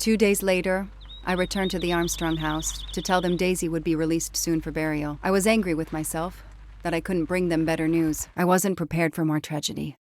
2 days later, I returned to the Armstrong house to tell them Daisy would be released soon for burial. I was angry with myself that I couldn't bring them better news. I wasn't prepared for more tragedy.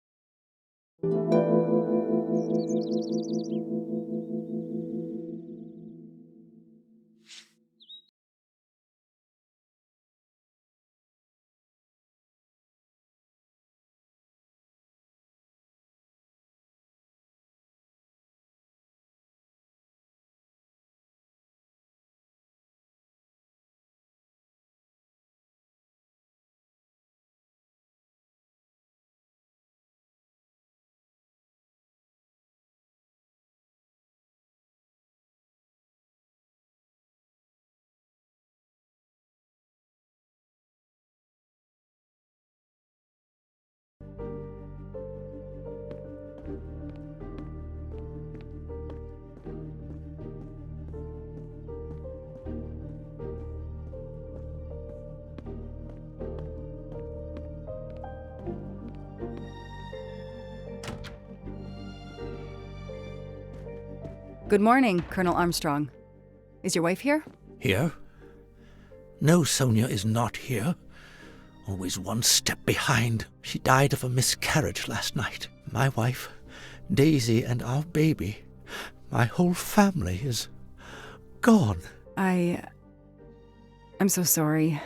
Good morning, Colonel Armstrong. Is your wife here? Here? No, Sonia is not here. Always one step behind. She died of a miscarriage last night. My wife, Daisy, and our baby. My whole family is gone. I'm so sorry.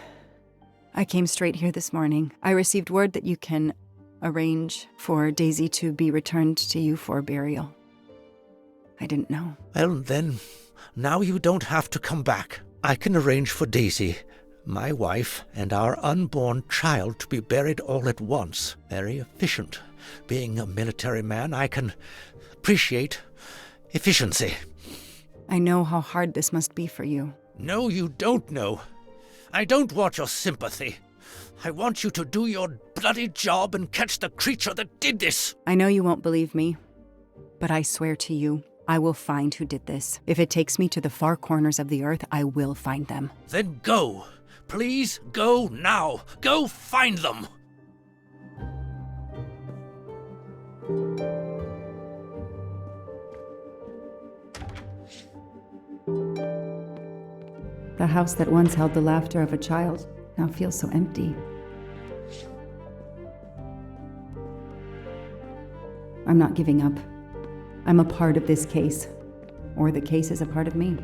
I came straight here this morning. I received word that you can arrange for Daisy to be returned to you for burial. I didn't know. Well, then, now you don't have to come back. I can arrange for Daisy, my wife, and our unborn child to be buried all at once. Very efficient. Being a military man, I can appreciate efficiency. I know how hard this must be for you. No, you don't know. I don't want your sympathy. I want you to do your bloody job and catch the creature that did this. I know you won't believe me, but I swear to you, I will find who did this. If it takes me to the far corners of the earth, I will find them. Then go. Please go now. Go find them. The house that once held the laughter of a child now feels so empty. I'm not giving up. I'm a part of this case, or the case is a part of me.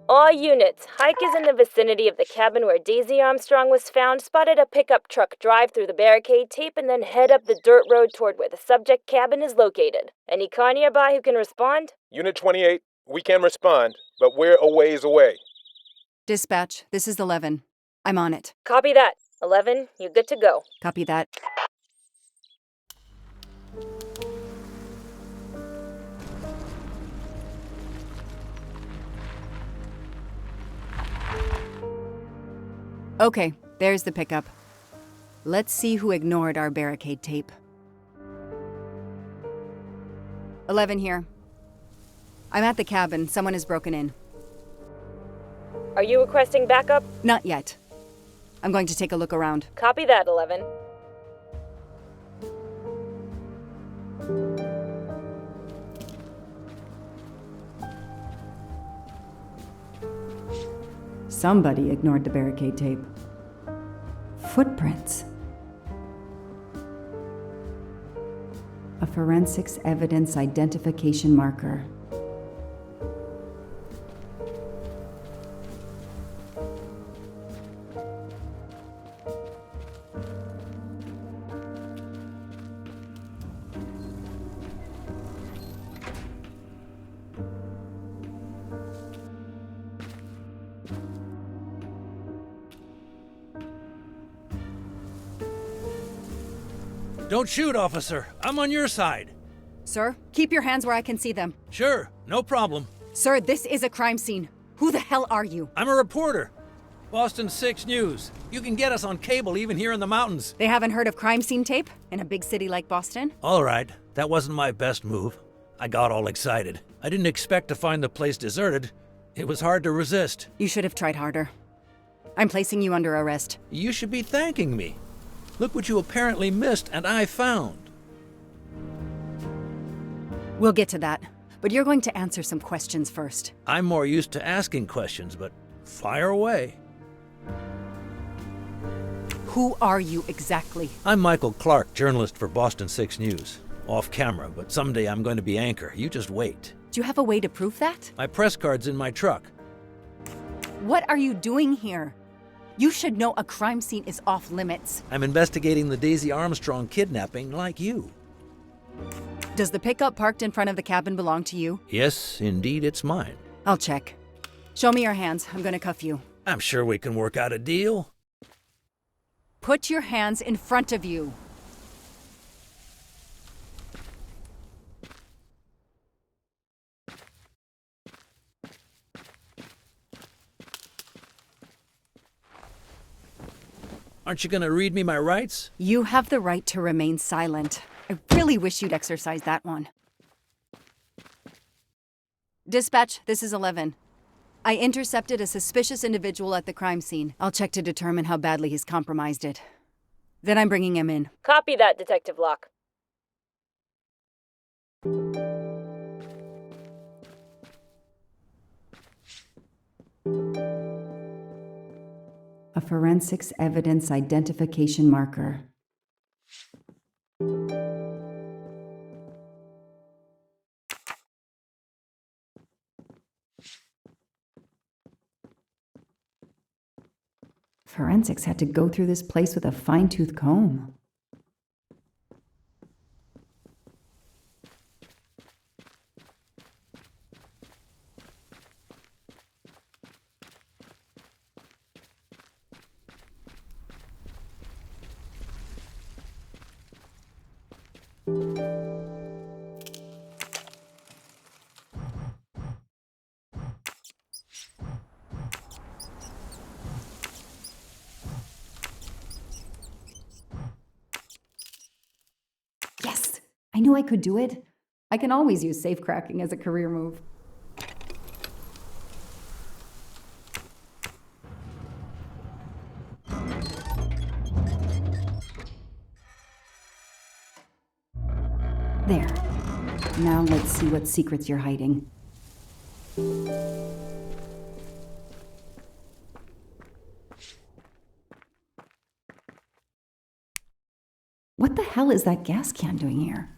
All units, Hike is in the vicinity of the cabin where Daisy Armstrong was found, spotted a pickup truck drive through the barricade tape, and then head up the dirt road toward where the subject cabin is located. Any car nearby who can respond? Unit 28, we can respond, but we're a ways away. Dispatch, this is 11. I'm on it. Copy that. 11, you good to go. Copy that. Okay, there's the pickup. Let's see who ignored our barricade tape. 11 here. I'm at the cabin. Someone has broken in. Are you requesting backup? Not yet. I'm going to take a look around. Copy that, 11. Somebody ignored the barricade tape. Footprints. A forensics evidence identification marker. Don't shoot, officer. I'm on your side. Sir, keep your hands where I can see them. Sure, no problem. Sir, this is a crime scene. Who the hell are you? I'm a reporter. Boston 6 News. You can get us on cable even here in the mountains. They haven't heard of crime scene tape in a big city like Boston? All right, that wasn't my best move. I got all excited. I didn't expect to find the place deserted. It was hard to resist. You should have tried harder. I'm placing you under arrest. You should be thanking me. Look what you apparently missed and I found. We'll get to that, but you're going to answer some questions first. I'm more used to asking questions, but fire away. Who are you exactly? I'm Michael Clark, journalist for Boston 6 News. Off camera, but someday I'm going to be anchor. You just wait. Do you have a way to prove that? My press card's in my truck. What are you doing here? You should know a crime scene is off limits. I'm investigating the Daisy Armstrong kidnapping like you. Does the pickup parked in front of the cabin belong to you? Yes, indeed, it's mine. I'll check. Show me your hands. I'm gonna cuff you. I'm sure we can work out a deal. Put your hands in front of you. Aren't you going to read me my rights? You have the right to remain silent. I really wish you'd exercise that one. Dispatch, this is 11. I intercepted a suspicious individual at the crime scene. I'll check to determine how badly he's compromised it. Then I'm bringing him in. Copy that, Detective Locke. A forensics evidence identification marker. Forensics had to go through this place with a fine-tooth comb. Yes! I knew I could do it. I can always use safecracking as a career move. There. Now let's see what secrets you're hiding. What the hell is that gas can doing here?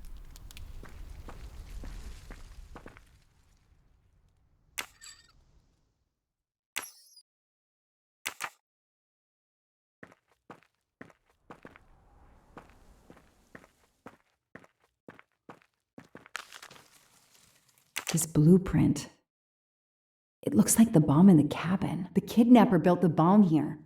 This blueprint. It looks like the bomb in the cabin. The kidnapper built the bomb here.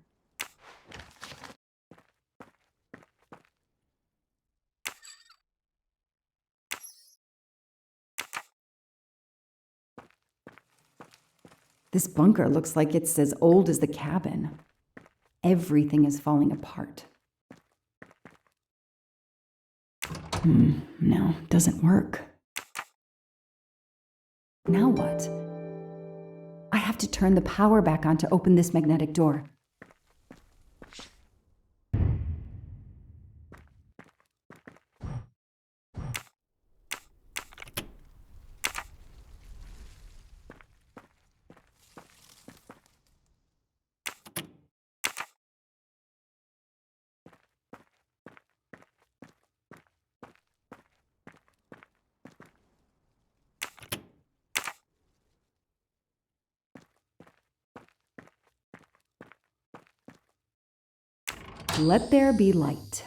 This bunker looks like it's as old as the cabin. Everything is falling apart. No, doesn't work. Now what? I have to turn the power back on to open this magnetic door. Let there be light.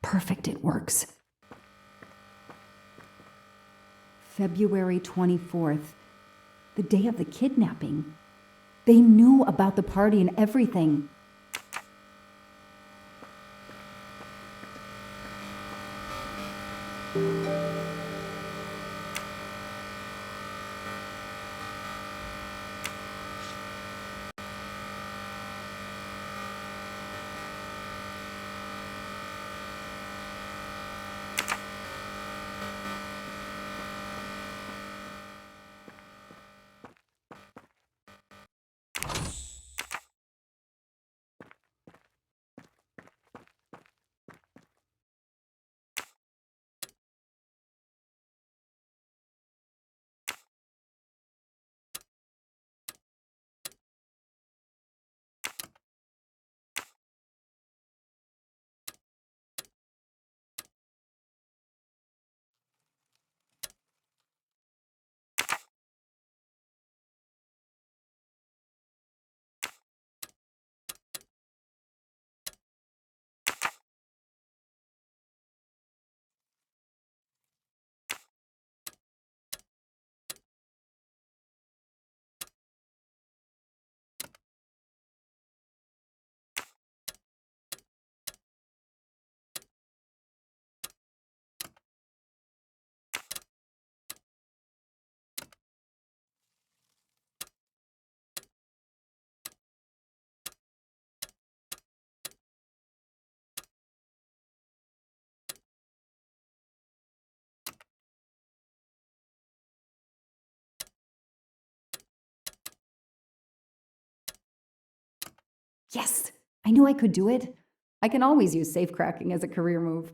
Perfect, it works. February 24th, the day of the kidnapping. They knew about the party and everything. Yes! I knew I could do it. I can always use safecracking as a career move.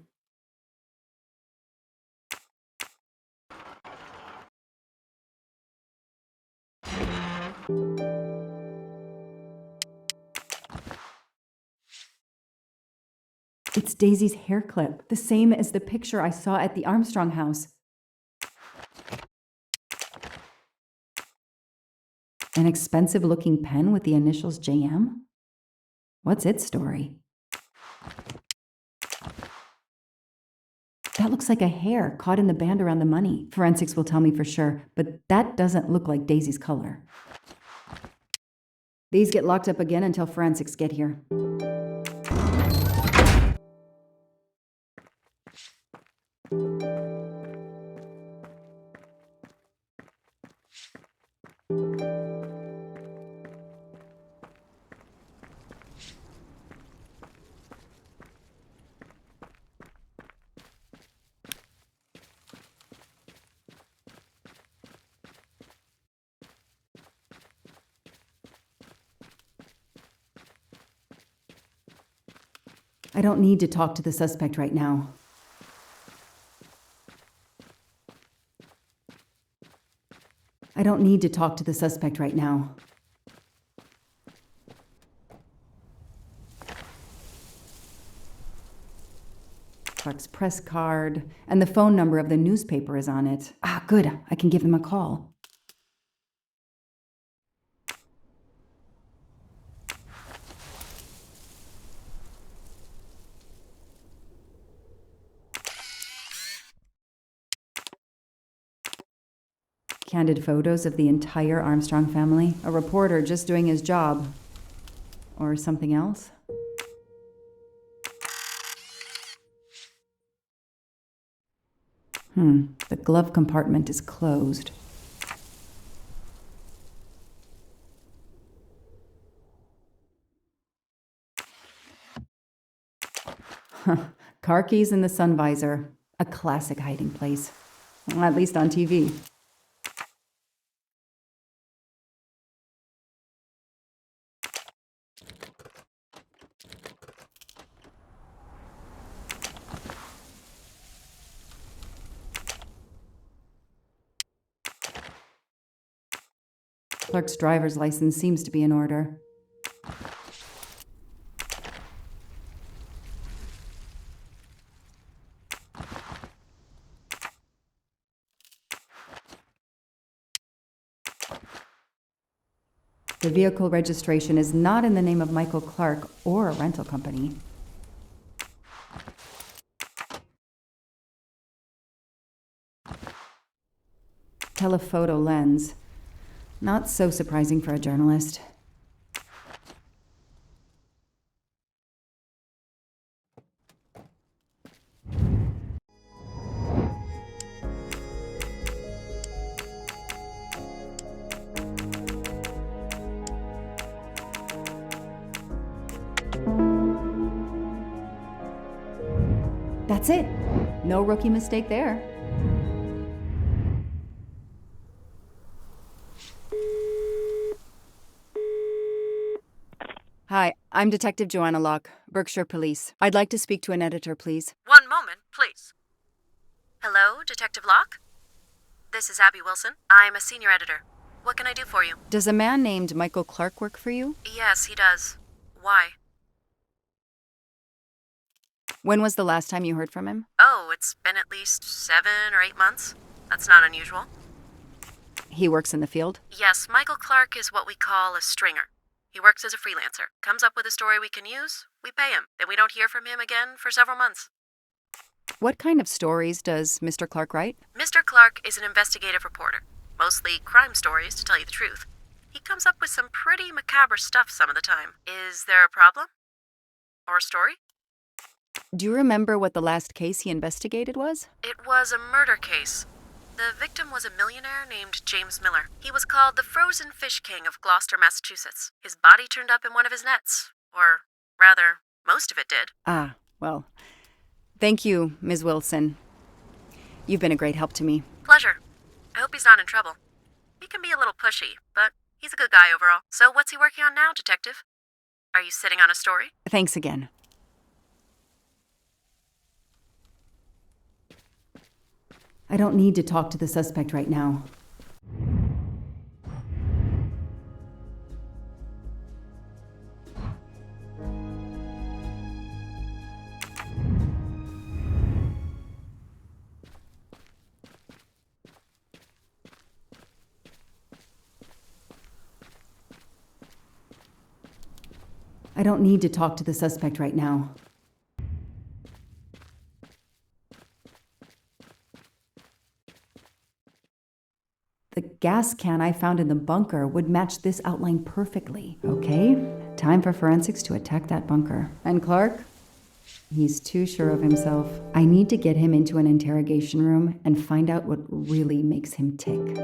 It's Daisy's hair clip, the same as the picture I saw at the Armstrong house. An expensive-looking pen with the initials JM? What's its story? That looks like a hair caught in the band around the money. Forensics will tell me for sure, but that doesn't look like Daisy's color. These get locked up again until forensics get here. I don't need to talk to the suspect right now. I don't need to talk to the suspect right now. Clark's press card, and the phone number of the newspaper is on it. Ah, good. I can give them a call. Candid photos of the entire Armstrong family. A reporter just doing his job. Or something else? The glove compartment is closed. Car keys in the sun visor. A classic hiding place. Well, at least on TV. Clark's driver's license seems to be in order. The vehicle registration is not in the name of Michael Clark or a rental company. Telephoto lens. Not so surprising for a journalist. That's it. No rookie mistake there. Hi, I'm Detective Joanna Locke, Berkshire Police. I'd like to speak to an editor, please. One moment, please. Hello, Detective Locke? This is Abby Wilson. I'm a senior editor. What can I do for you? Does a man named Michael Clark work for you? Yes, he does. Why? When was the last time you heard from him? Oh, it's been at least 7 or 8 months. That's not unusual. He works in the field? Yes, Michael Clark is what we call a stringer. He works as a freelancer, comes up with a story we can use, we pay him, then we don't hear from him again for several months. What kind of stories does Mr. Clark write? Mr. Clark is an investigative reporter, mostly crime stories, to tell you the truth. He comes up with some pretty macabre stuff some of the time. Is there a problem? Or a story? Do you remember what the last case he investigated was? It was a murder case. The victim was a millionaire named James Miller. He was called the Frozen Fish King of Gloucester, Massachusetts. His body turned up in one of his nets. Or, rather, most of it did. Ah, well, thank you, Ms. Wilson. You've been a great help to me. Pleasure. I hope he's not in trouble. He can be a little pushy, but he's a good guy overall. So what's he working on now, Detective? Are you sitting on a story? Thanks again. I don't need to talk to the suspect right now. I don't need to talk to the suspect right now. The gas can I found in the bunker would match this outline perfectly. Okay, time for forensics to attack that bunker. And Clark? He's too sure of himself. I need to get him into an interrogation room and find out what really makes him tick.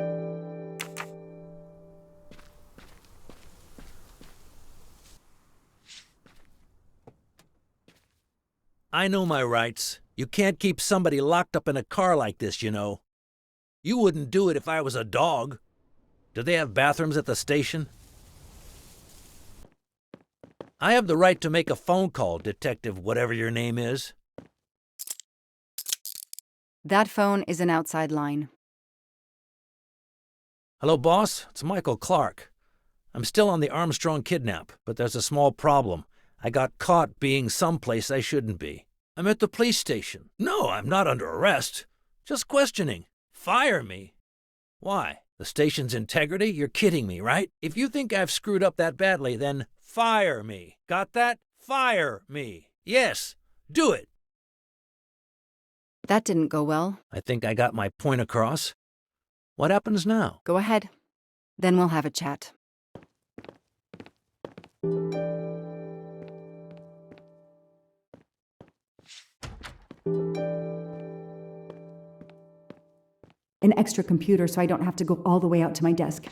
I know my rights. You can't keep somebody locked up in a car like this, you know. You wouldn't do it if I was a dog. Do they have bathrooms at the station? I have the right to make a phone call, Detective whatever your name is. That phone is an outside line. Hello, boss. It's Michael Clark. I'm still on the Armstrong kidnap, but there's a small problem. I got caught being someplace I shouldn't be. I'm at the police station. No, I'm not under arrest. Just questioning. Fire me. Why? The station's integrity? You're kidding me, right? If you think I've screwed up that badly, then fire me. Got that? Fire me. Yes, do it. That didn't go well. I think I got my point across. What happens now? Go ahead. Then we'll have a chat. An extra computer so I don't have to go all the way out to my desk.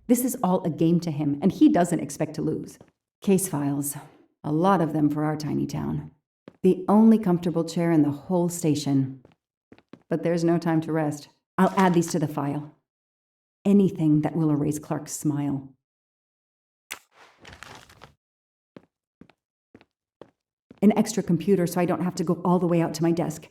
This is all a game to him, and he doesn't expect to lose. Case files. A lot of them for our tiny town. The only comfortable chair in the whole station. But there's no time to rest. I'll add these to the file. Anything that will erase Clark's smile. An extra computer so I don't have to go all the way out to my desk.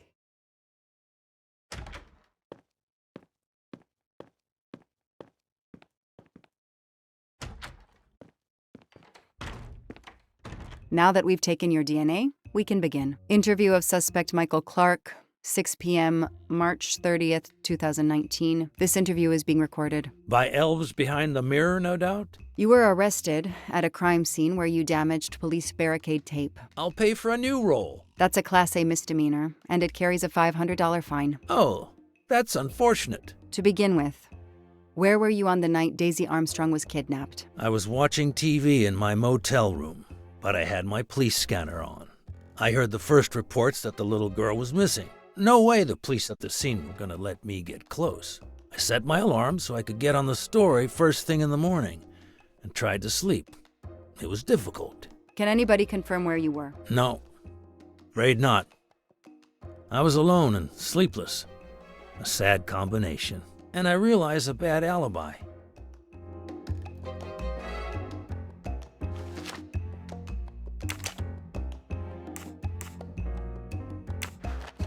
Now that we've taken your DNA, we can begin. Interview of suspect Michael Clark, 6 p.m., March 30th, 2019. This interview is being recorded. By elves behind the mirror, no doubt? You were arrested at a crime scene where you damaged police barricade tape. I'll pay for a new role. That's a Class A misdemeanor, and it carries a $500 fine. Oh, that's unfortunate. To begin with, where were you on the night Daisy Armstrong was kidnapped? I was watching TV in my motel room, but I had my police scanner on. I heard the first reports that the little girl was missing. No way the police at the scene were going to let me get close. I set my alarm so I could get on the story first thing in the morning and tried to sleep. It was difficult. Can anybody confirm where you were? No, afraid not. I was alone and sleepless. A sad combination. And I realized a bad alibi.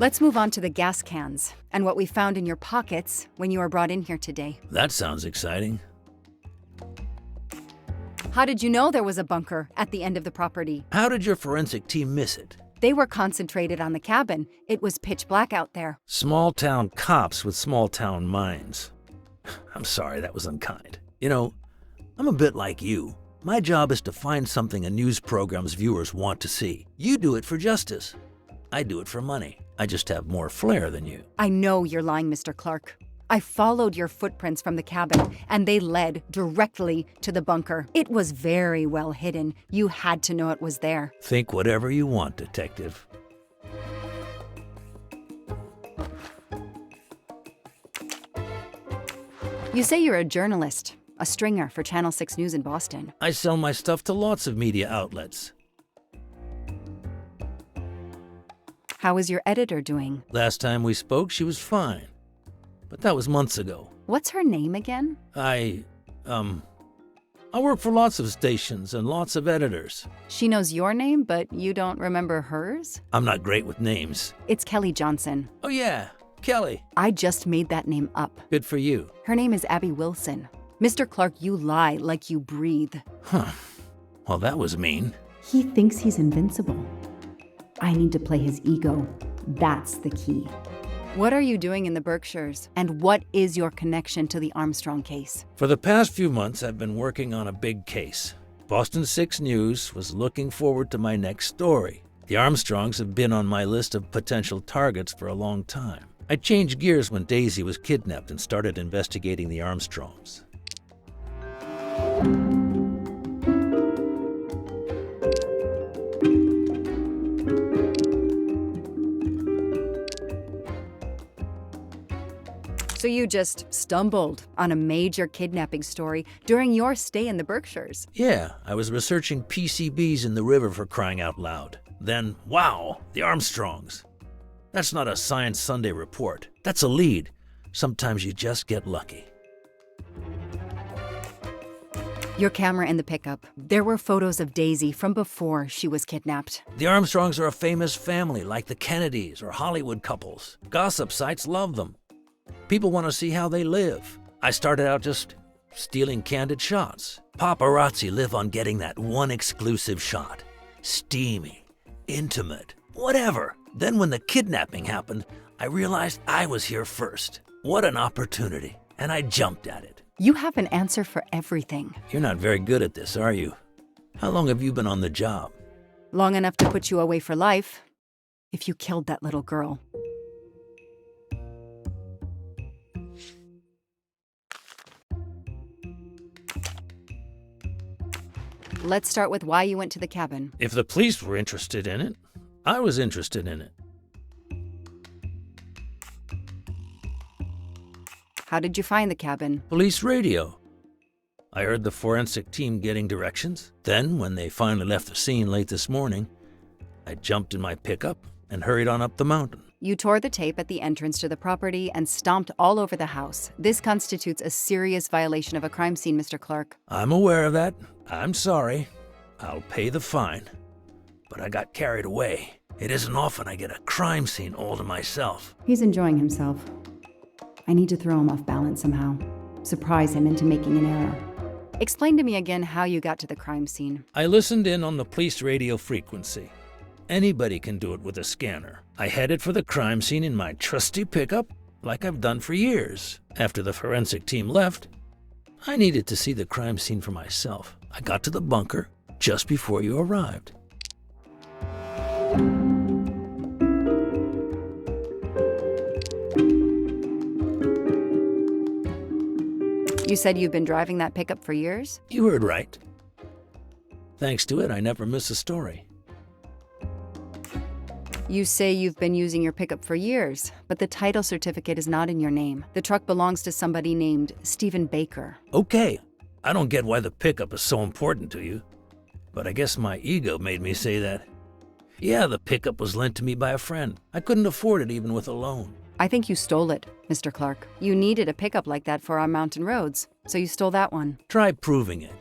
Let's move on to the gas cans and what we found in your pockets when you were brought in here today. That sounds exciting. How did you know there was a bunker at the end of the property? How did your forensic team miss it? They were concentrated on the cabin. It was pitch black out there. Small-town cops with small-town minds. I'm sorry, that was unkind. You know, I'm a bit like you. My job is to find something a news program's viewers want to see. You do it for justice. I do it for money. I just have more flair than you. I know you're lying, Mr. Clark. I followed your footprints from the cabin, and they led directly to the bunker. It was very well hidden. You had to know it was there. Think whatever you want, Detective. You say you're a journalist, a stringer for Channel 6 News in Boston. I sell my stuff to lots of media outlets. How is your editor doing? Last time we spoke, she was fine. But that was months ago. What's her name again? I work for lots of stations and lots of editors. She knows your name, but you don't remember hers? I'm not great with names. It's Kelly Johnson. Oh yeah, Kelly. I just made that name up. Good for you. Her name is Abby Wilson. Mr. Clark, you lie like you breathe. Huh. Well, that was mean. He thinks he's invincible. I need to play his ego. That's the key. What are you doing in the Berkshires? And what is your connection to the Armstrong case? For the past few months, I've been working on a big case. Boston 6 News was looking forward to my next story. The Armstrongs have been on my list of potential targets for a long time. I changed gears when Daisy was kidnapped and started investigating the Armstrongs. So you just stumbled on a major kidnapping story during your stay in the Berkshires. Yeah, I was researching PCBs in the river for crying out loud. Then, wow, the Armstrongs. That's not a Science Sunday report. That's a lead. Sometimes you just get lucky. Your camera in the pickup. There were photos of Daisy from before she was kidnapped. The Armstrongs are a famous family like the Kennedys or Hollywood couples. Gossip sites love them. People want to see how they live. I started out just stealing candid shots. Paparazzi live on getting that one exclusive shot. Steamy, intimate, whatever. Then when the kidnapping happened, I realized I was here first. What an opportunity, and I jumped at it. You have an answer for everything. You're not very good at this, are you? How long have you been on the job? Long enough to put you away for life, if you killed that little girl. Let's start with why you went to the cabin. If the police were interested in it, I was interested in it. How did you find the cabin? Police radio. I heard the forensic team getting directions. Then, when they finally left the scene late this morning, I jumped in my pickup and hurried on up the mountain. You tore the tape at the entrance to the property and stomped all over the house. This constitutes a serious violation of a crime scene, Mr. Clark. I'm aware of that. I'm sorry. I'll pay the fine. But I got carried away. It isn't often I get a crime scene all to myself. He's enjoying himself. I need to throw him off balance somehow. Surprise him into making an error. Explain to me again how you got to the crime scene. I listened in on the police radio frequency. Anybody can do it with a scanner. I headed for the crime scene in my trusty pickup, like I've done for years. After the forensic team left, I needed to see the crime scene for myself. I got to the bunker just before you arrived. You said you've been driving that pickup for years? You heard right. Thanks to it, I never miss a story. You say you've been using your pickup for years, but the title certificate is not in your name. The truck belongs to somebody named Stephen Baker. Okay, I don't get why the pickup is so important to you, but I guess my ego made me say that. Yeah, the pickup was lent to me by a friend. I couldn't afford it even with a loan. I think you stole it, Mr. Clark. You needed a pickup like that for our mountain roads, so you stole that one. Try proving it.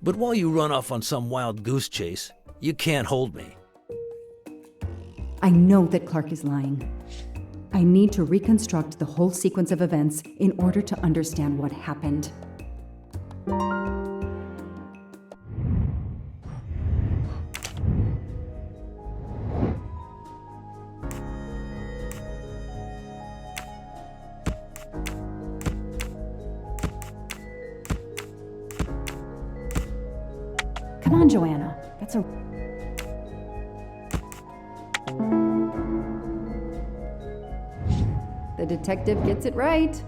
But while you run off on some wild goose chase, you can't hold me. I know that Clark is lying. I need to reconstruct the whole sequence of events in order to understand what happened. Come on, Joanna. That's a... The detective gets it right.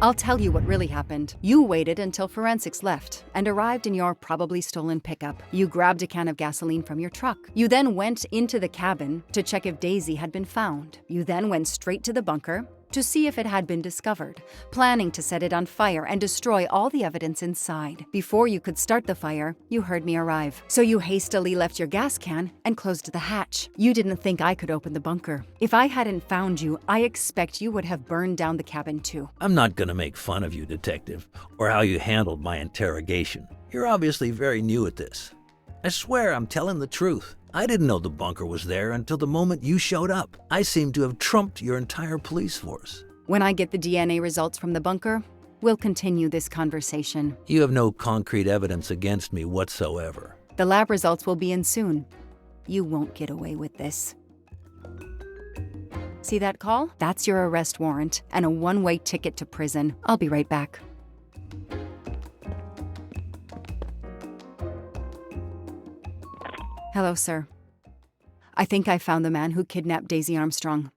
I'll tell you what really happened. You waited until forensics left and arrived in your probably stolen pickup. You grabbed a can of gasoline from your truck. You then went into the cabin to check if Daisy had been found. You then went straight to the bunker to see if it had been discovered, planning to set it on fire and destroy all the evidence inside. Before you could start the fire, you heard me arrive. So you hastily left your gas can and closed the hatch. You didn't think I could open the bunker. If I hadn't found you, I expect you would have burned down the cabin too. I'm not gonna make fun of you, Detective, or how you handled my interrogation. You're obviously very new at this. I swear I'm telling the truth. I didn't know the bunker was there until the moment you showed up. I seem to have trumped your entire police force. When I get the DNA results from the bunker, we'll continue this conversation. You have no concrete evidence against me whatsoever. The lab results will be in soon. You won't get away with this. See that call? That's your arrest warrant and a one-way ticket to prison. I'll be right back. Hello, sir. I think I found the man who kidnapped Daisy Armstrong.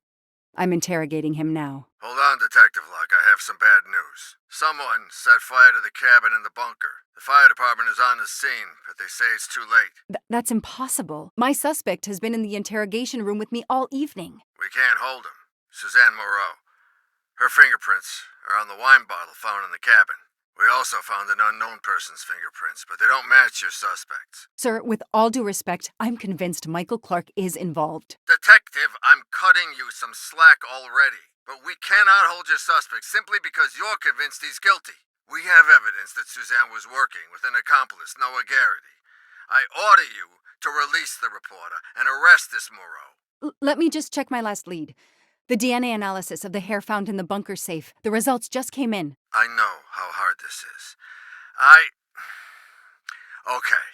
I'm interrogating him now. Hold on, Detective Locke. I have some bad news. Someone set fire to the cabin in the bunker. The fire department is on the scene, but they say it's too late. That's impossible. My suspect has been in the interrogation room with me all evening. We can't hold him. Suzanne Moreau. Her fingerprints are on the wine bottle found in the cabin. We also found an unknown person's fingerprints, but they don't match your suspects. Sir, with all due respect, I'm convinced Michael Clark is involved. Detective, I'm cutting you some slack already. But we cannot hold your suspect simply because you're convinced he's guilty. We have evidence that Suzanne was working with an accomplice, Noah Garrity. I order you to release the reporter and arrest this Moreau. Let me just check my last lead. The DNA analysis of the hair found in the bunker safe. The results just came in. I know how hard this is. Okay.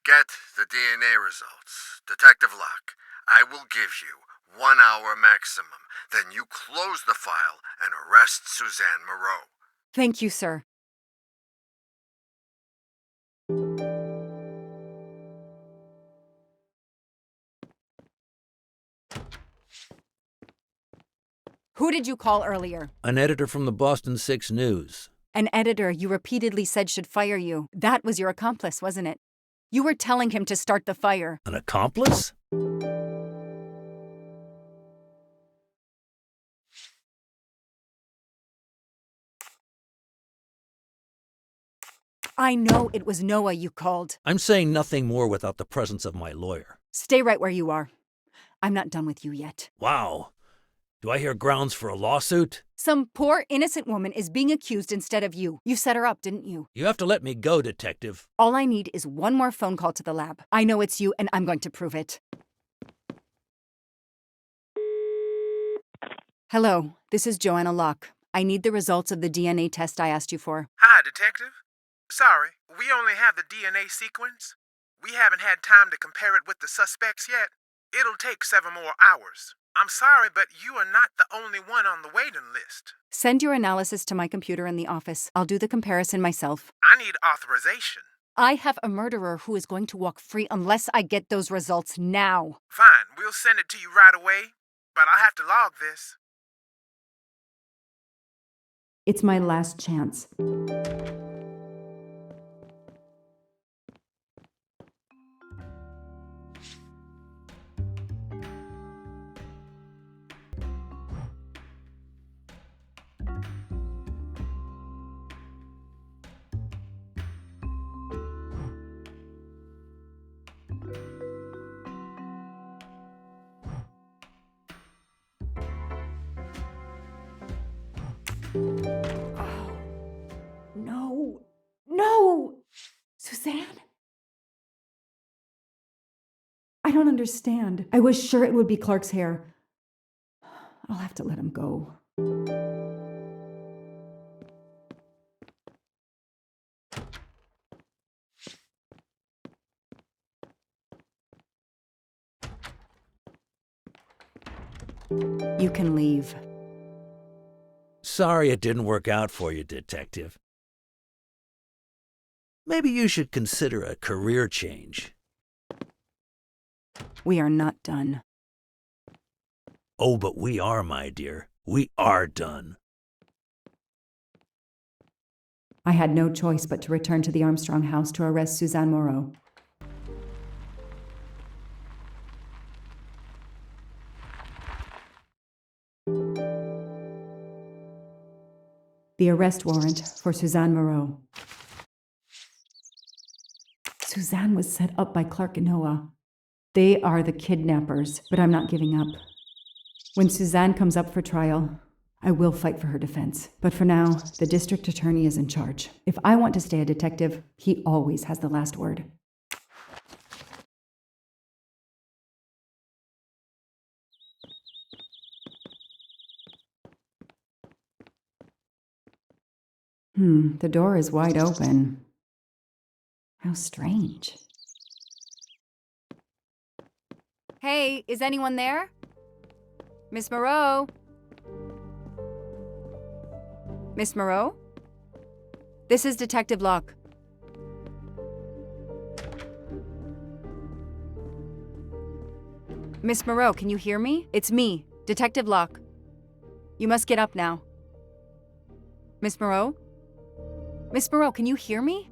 Get the DNA results. Detective Locke, I will give you 1 hour maximum. Then you close the file and arrest Suzanne Moreau. Thank you, sir. Who did you call earlier? An editor from the Boston 6 News. An editor you repeatedly said should fire you. That was your accomplice, wasn't it? You were telling him to start the fire. An accomplice? I know it was Noah you called. I'm saying nothing more without the presence of my lawyer. Stay right where you are. I'm not done with you yet. Wow. Do I hear grounds for a lawsuit? Some poor, innocent woman is being accused instead of you. You set her up, didn't you? You have to let me go, Detective. All I need is one more phone call to the lab. I know it's you, and I'm going to prove it. Hello, this is Joanna Locke. I need the results of the DNA test I asked you for. Hi, Detective. Sorry, we only have the DNA sequence. We haven't had time to compare it with the suspects yet. It'll take 7 more hours. I'm sorry, but you are not the only one on the waiting list. Send your analysis to my computer in the office. I'll do the comparison myself. I need authorization. I have a murderer who is going to walk free unless I get those results now. Fine, we'll send it to you right away, but I'll have to log this. It's my last chance. Oh, no. No! Suzanne? I don't understand. I was sure it would be Clark's hair. I'll have to let him go. You can leave. Sorry it didn't work out for you, Detective. Maybe you should consider a career change. We are not done. Oh, but we are, my dear. We are done. I had no choice but to return to the Armstrong house to arrest Suzanne Moreau. The arrest warrant for Suzanne Moreau. Suzanne was set up by Clark and Noah. They are the kidnappers, but I'm not giving up. When Suzanne comes up for trial, I will fight for her defense. But for now, the district attorney is in charge. If I want to stay a detective, he always has the last word. The door is wide open. How strange. Hey, is anyone there? Miss Moreau? Miss Moreau? This is Detective Locke. Miss Moreau, can you hear me? It's me, Detective Locke. You must get up now. Miss Moreau? Miss Moreau, can you hear me?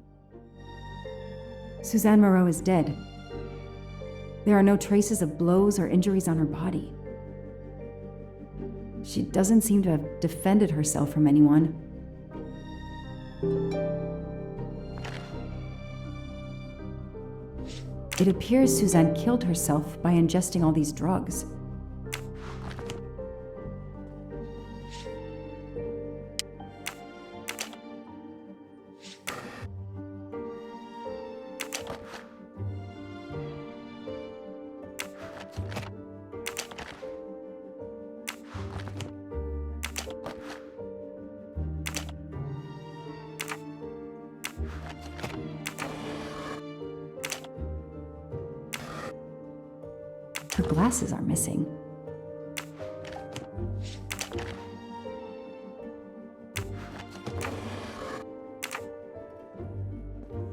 Suzanne Moreau is dead. There are no traces of blows or injuries on her body. She doesn't seem to have defended herself from anyone. It appears Suzanne killed herself by ingesting all these drugs. Her glasses are missing.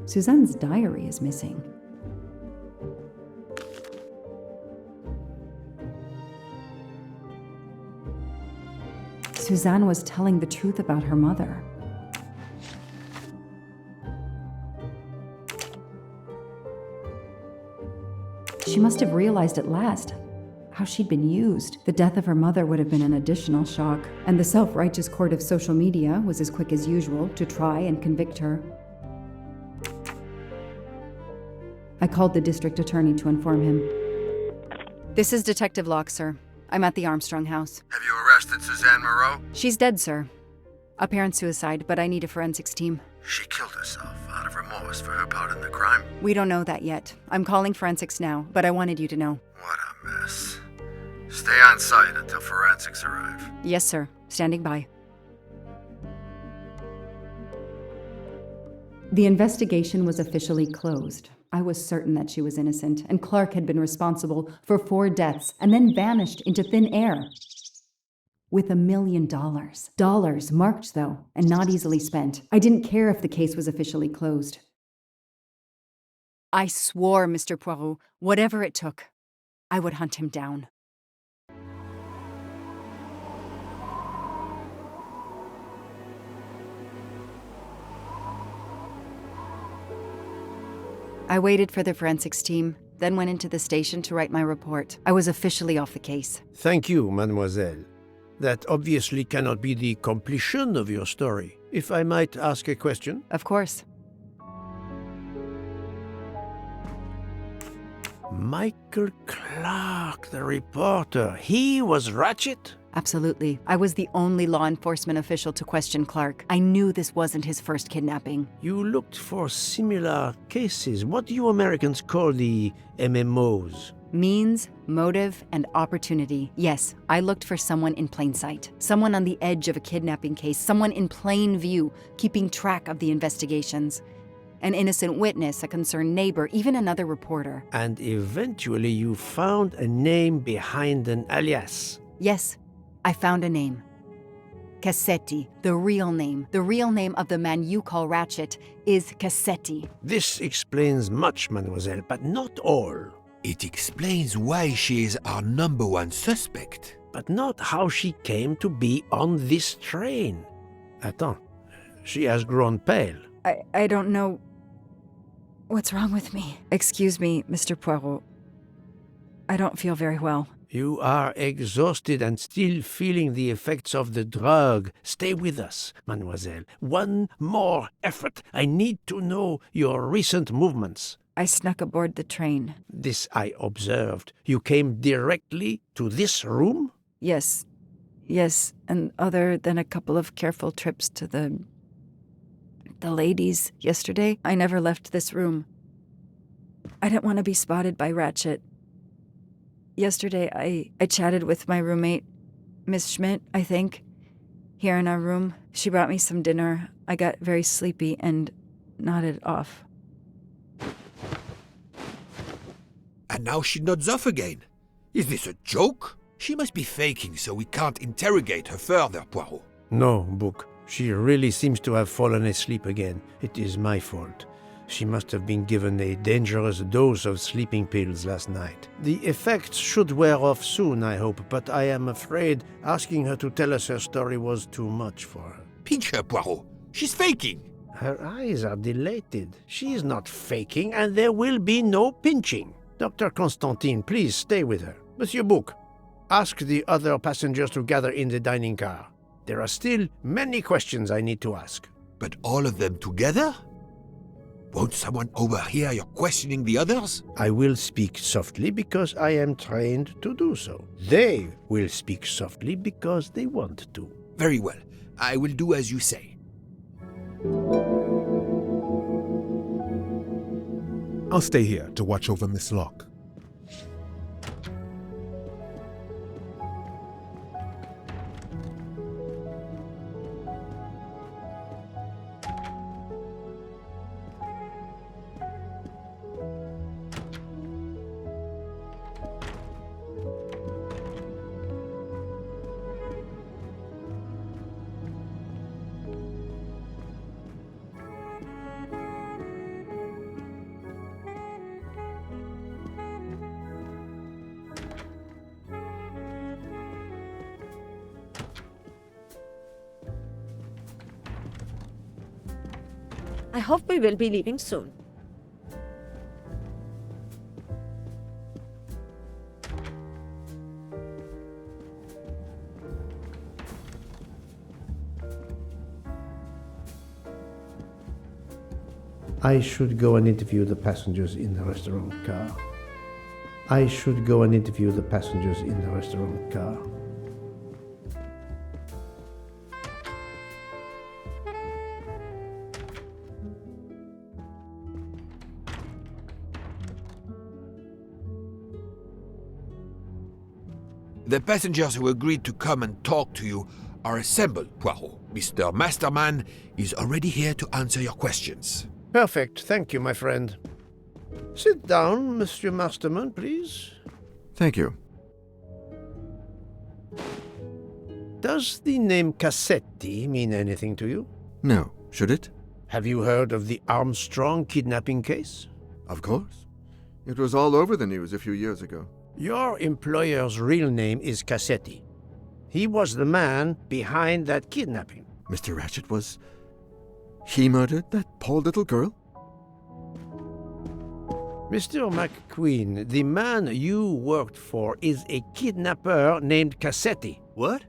Suzanne's diary is missing. Suzanne was telling the truth about her mother. She must have realized at last how she'd been used. The death of her mother would have been an additional shock, and the self-righteous court of social media was as quick as usual to try and convict her. I called the district attorney to inform him. This is Detective Locke, sir. I'm at the Armstrong house. Have you arrested Suzanne Moreau? She's dead, sir. Apparent suicide, but I need a forensics team. She killed herself out of remorse for her part in the crime. We don't know that yet. I'm calling forensics now, but I wanted you to know. What a mess. Stay on site until forensics arrive. Yes, sir. Standing by. The investigation was officially closed. I was certain that she was innocent, and Clark had been responsible for 4 deaths and then vanished into thin air. With $1 million. Dollars marked, though, and not easily spent. I didn't care if the case was officially closed. I swore, Mr. Poirot, whatever it took, I would hunt him down. I waited for the forensics team, then went into the station to write my report. I was officially off the case. Thank you, mademoiselle. That obviously cannot be the completion of your story. If I might ask a question? Of course. Michael Clark, the reporter, he was Ratchet? Absolutely. I was the only law enforcement official to question Clark. I knew this wasn't his first kidnapping. You looked for similar cases. What do you Americans call the MMOs? Means, motive, and opportunity. Yes, I looked for someone in plain sight. Someone on the edge of a kidnapping case. Someone in plain view, keeping track of the investigations. An innocent witness, a concerned neighbor, even another reporter. And eventually you found a name behind an alias. Yes, I found a name. Cassetti, the real name. The real name of the man you call Ratchet is Cassetti. This explains much, mademoiselle, but not all. It explains why she is our #1 suspect. But not how she came to be on this train. Attends, she has grown pale. I don't know what's wrong with me. Excuse me, Mr. Poirot. I don't feel very well. You are exhausted and still feeling the effects of the drug. Stay with us, mademoiselle. One more effort. I need to know your recent movements. I snuck aboard the train. This I observed. You came directly to this room? Yes. Yes, and other than a couple of careful trips to the ladies yesterday, I never left this room. I didn't want to be spotted by Ratchet. Yesterday, I chatted with my roommate, Miss Schmidt, I think, here in our room. She brought me some dinner. I got very sleepy and nodded off. And now she nods off again. Is this a joke? She must be faking, so we can't interrogate her further, Poirot. No, Book. She really seems to have fallen asleep again. It is my fault. She must have been given a dangerous dose of sleeping pills last night. The effects should wear off soon, I hope, but I am afraid asking her to tell us her story was too much for her. Pinch her, Poirot. She's faking. Her eyes are dilated. She is not faking, and there will be no pinching. Dr. Constantine, please stay with her. Monsieur Book, ask the other passengers to gather in the dining car. There are still many questions I need to ask. But all of them together? Won't someone overhear your questioning the others? I will speak softly because I am trained to do so. They will speak softly because they want to. Very well. I will do as you say. I'll stay here to watch over Miss Locke. I hope we will be leaving soon. I should go and interview the passengers in the restaurant car. I should go and interview the passengers in the restaurant car. The passengers who agreed to come and talk to you are assembled, Poirot. Mr. Masterman is already here to answer your questions. Perfect. Thank you, my friend. Sit down, Monsieur Masterman, please. Thank you. Does the name Cassetti mean anything to you? No. Should it? Have you heard of the Armstrong kidnapping case? Of course. It was all over the news a few years ago. Your employer's real name is Cassetti. He was the man behind that kidnapping. Mr. Ratchet was... He murdered that poor little girl? Mr. McQueen, the man you worked for is a kidnapper named Cassetti. What?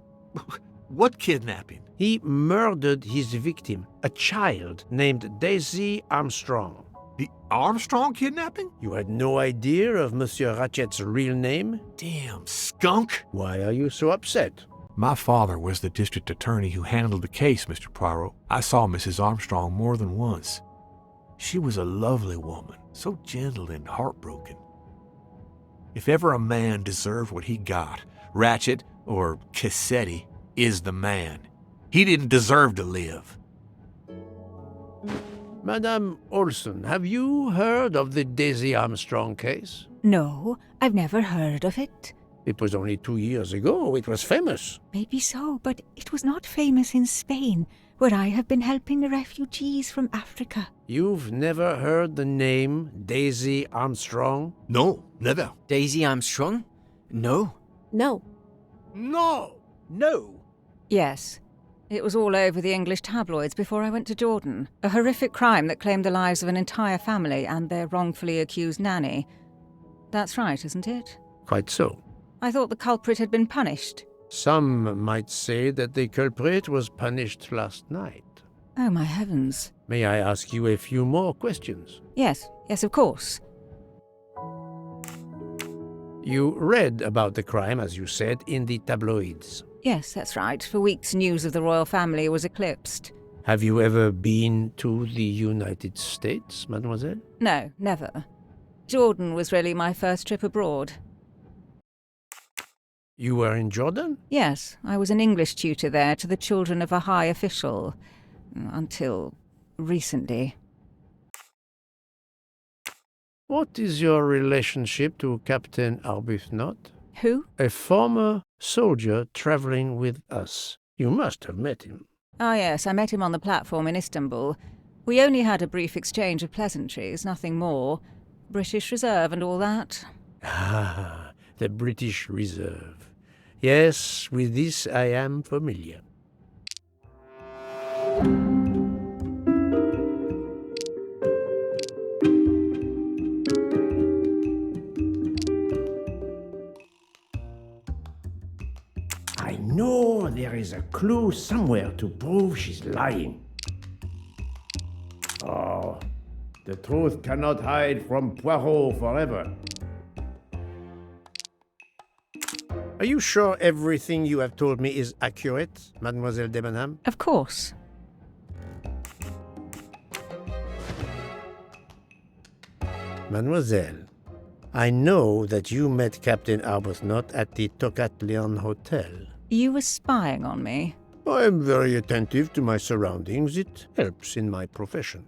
What kidnapping? He murdered his victim, a child named Daisy Armstrong. The Armstrong kidnapping? You had no idea of Monsieur Ratchet's real name? Damn skunk! Why are you so upset? My father was the district attorney who handled the case, Mr. Poirot. I saw Mrs. Armstrong more than once. She was a lovely woman, so gentle and heartbroken. If ever a man deserved what he got, Ratchet, or Cassetti, is the man. He didn't deserve to live. Madame Olson, have you heard of the Daisy Armstrong case? No, I've never heard of it. It was only 2 years ago. It was famous. Maybe so, but it was not famous in Spain, where I have been helping the refugees from Africa. You've never heard the name Daisy Armstrong? No, never. Daisy Armstrong? No. No. No! No! Yes. It was all over the English tabloids before I went to Jordan. A horrific crime that claimed the lives of an entire family and their wrongfully accused nanny. That's right, isn't it? Quite so. I thought the culprit had been punished. Some might say that the culprit was punished last night. Oh, my heavens. May I ask you a few more questions? Yes, of course. You read about the crime, as you said, in the tabloids. Yes, that's right. For weeks, news of the royal family was eclipsed. Have you ever been to the United States, mademoiselle? No, never. Jordan was really my first trip abroad. You were in Jordan? Yes, I was an English tutor there to the children of a high official. Until recently. What is your relationship to Captain Arbuthnot? Who? A former soldier traveling with us. You must have met him. Ah, yes, I met him on the platform in Istanbul. We only had a brief exchange of pleasantries, nothing more. British Reserve and all that. Ah, the British Reserve. Yes, with this I am familiar. I know there is a clue somewhere to prove she's lying. Oh, the truth cannot hide from Poiro forever. Are you sure everything you have told me is accurate, Mademoiselle Debenham? Of course. Mademoiselle, I know that you met Captain Arbuthnot at the Tocatlian Hotel. You were spying on me? I am very attentive to my surroundings. It helps in my profession.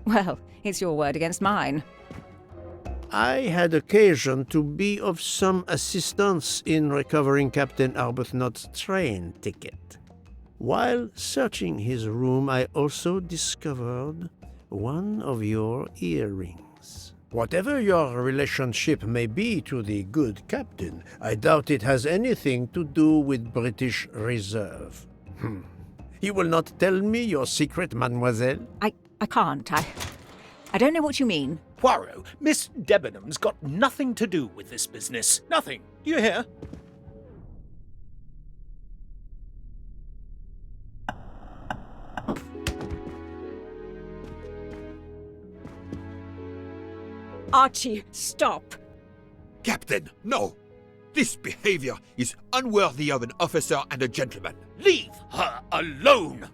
Well, it's your word against mine. I had occasion to be of some assistance in recovering Captain Arbuthnot's train ticket. While searching his room, I also discovered one of your earrings. Whatever your relationship may be to the good captain, I doubt it has anything to do with British Reserve. You will not tell me your secret, mademoiselle? I can't. I don't know what you mean. Poirot, Miss Debenham's got nothing to do with this business. Nothing. Do you hear? Archie, stop! Captain, no! This behavior is unworthy of an officer and a gentleman. Leave her alone!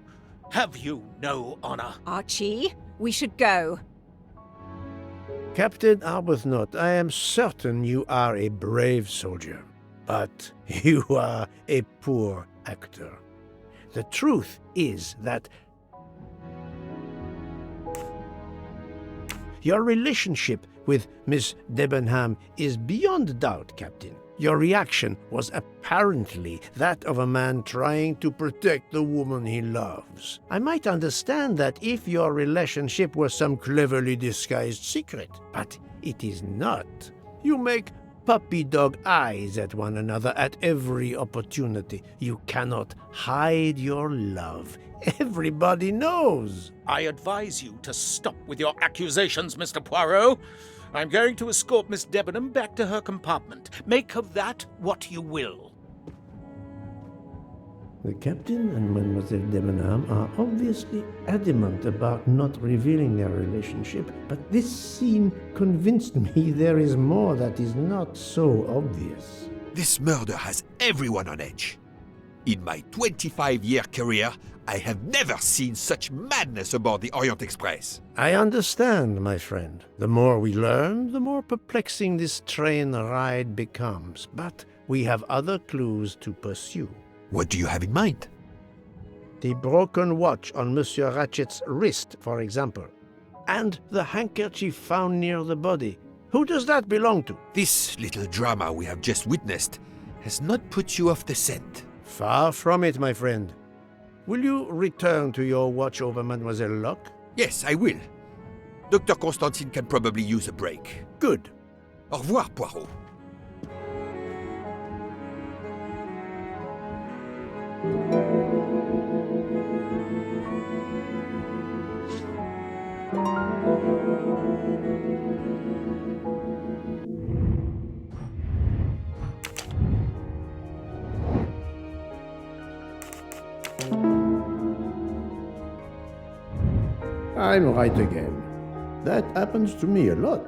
Have you no honor? Archie, we should go. Captain Arbuthnot, I am certain you are a brave soldier, but you are a poor actor. The truth is that your relationship with Miss Debenham is beyond doubt, Captain. Your reaction was apparently that of a man trying to protect the woman he loves. I might understand that if your relationship was some cleverly disguised secret, but it is not. You make puppy dog eyes at one another at every opportunity. You cannot hide your love. Everybody knows. I advise you to stop with your accusations, Mr. Poirot. I'm going to escort Miss Debenham back to her compartment. Make of that what you will. The captain and Mademoiselle Debenham are obviously adamant about not revealing their relationship, but this scene convinced me there is more that is not so obvious. This murder has everyone on edge. In my 25-year career, I have never seen such madness aboard the Orient Express. I understand, my friend. The more we learn, the more perplexing this train ride becomes. But we have other clues to pursue. What do you have in mind? The broken watch on Monsieur Ratchet's wrist, for example. And the handkerchief found near the body. Who does that belong to? This little drama we have just witnessed has not put you off the scent. Far from it, my friend. Will you return to your watch over Mademoiselle Locke? Yes, I will. Dr. Constantine can probably use a break. Good. Au revoir, Poirot. I'm right again. That happens to me a lot.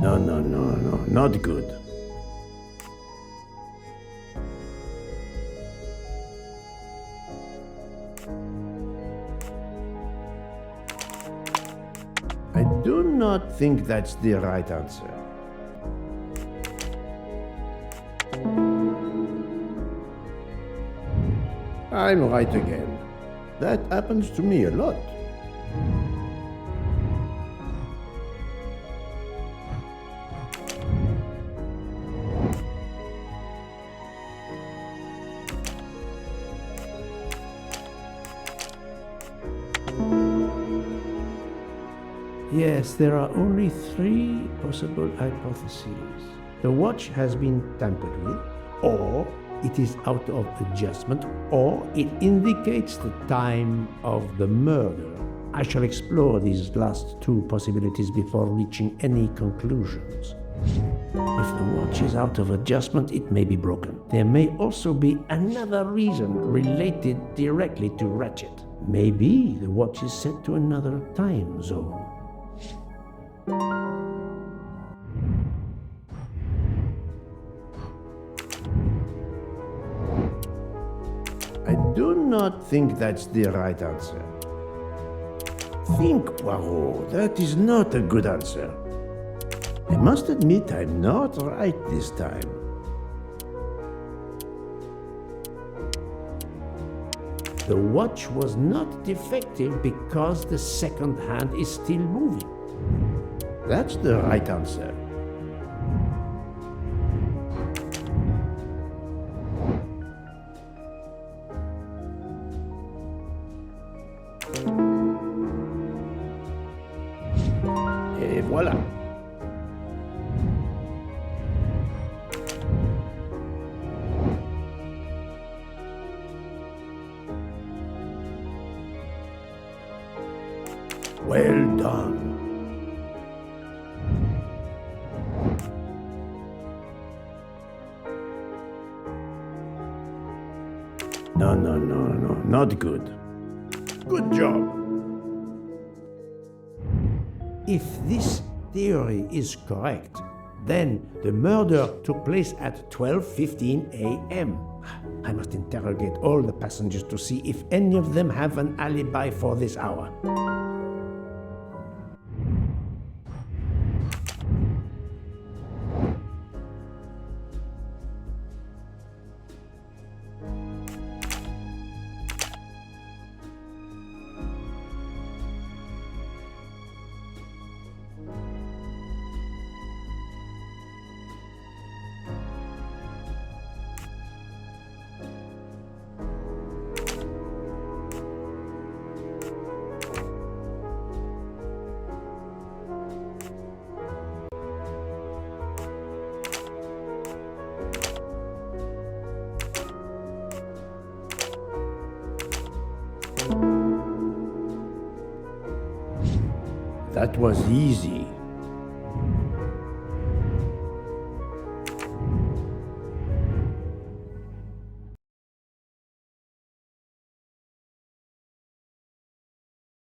No, not good. I do not think that's the right answer. I'm right again. That happens to me a lot. Yes, there are only 3 possible hypotheses. The watch has been tampered with, or it is out of adjustment, or it indicates the time of the murder. I shall explore these last 2 possibilities before reaching any conclusions. If the watch is out of adjustment, it may be broken. There may also be another reason related directly to Ratchet. Maybe the watch is set to another time zone. I do not think that's the right answer. Think, Poirot. That is not a good answer. I must admit I'm not right this time. The watch was not defective because the second hand is still moving. That's the right answer. Et voilà. Well done. No, not good. Good job. If this theory is correct, then the murder took place at 12:15 a.m. I must interrogate all the passengers to see if any of them have an alibi for this hour. That was easy.